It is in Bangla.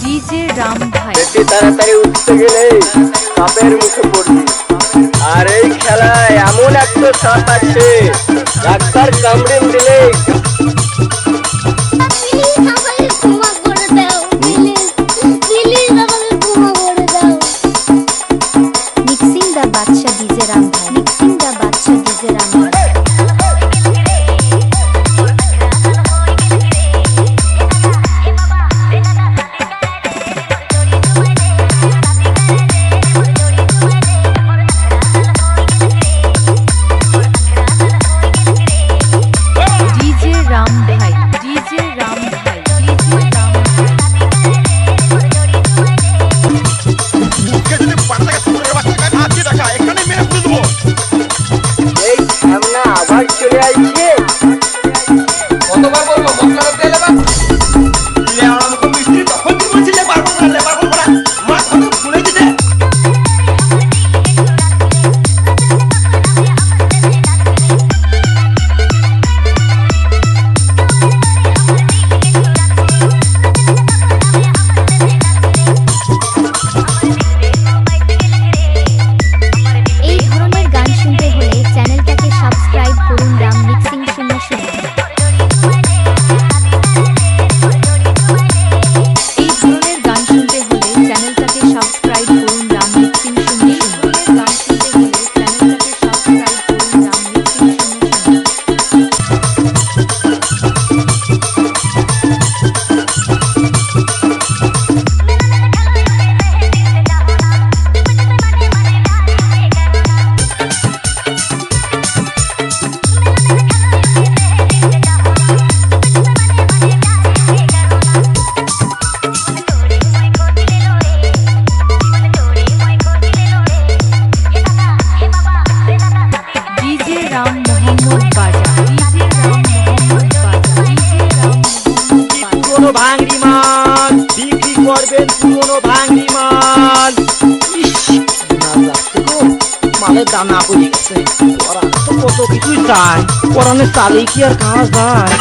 ডিজে রাম ভাই। বেশি তাড়াতাড়ি উঠতে গেলে সাপের মুখে পড়বি। আর এই খেলায় এমন একটা সাপ আছে, একবার কামড়ে দিলে মিক্সিং দা বাদশা ডিজে রাম ভাই, মিক্সিং দা বাদশা ডিজে রাম ভাই। এই সামনে আবার চলে আসছে। কতবার বলবো মশলা তেলে বা লেওড়া মুখ মিষ্টি তখন কি বলছিলে পারবো না মা কত শুনে দিতে। এই ধরনের গান শুনতে হলে চ্যানেলটাকে সাবস্ক্রাইব করুন রাম মিক্সিং 00। এই ধরনের গান শুনতে হলে চ্যানেলটাকে সাবস্ক্রাইব করুন রাম মিক্সিং 00। গান শুনতে হলে চ্যানেলটাকে সাবস্ক্রাইব করুন রাম মিক্সিং 00। ডিজে রাম মোহাম্মদ বাজা, ডিজে রাম মোহাম্মদ বাজা, ডিজে রাম মোহাম্মদ বাজা। পুরনো ভাঙড়ি মাল বিক্রি করবেন, পুরনো ভাঙড়ি মাল। মালের দানা পড়ে গেছে, ওরা তো কত কিছুই চায়, ওরানে চালে কি আর খাওয়া যায়।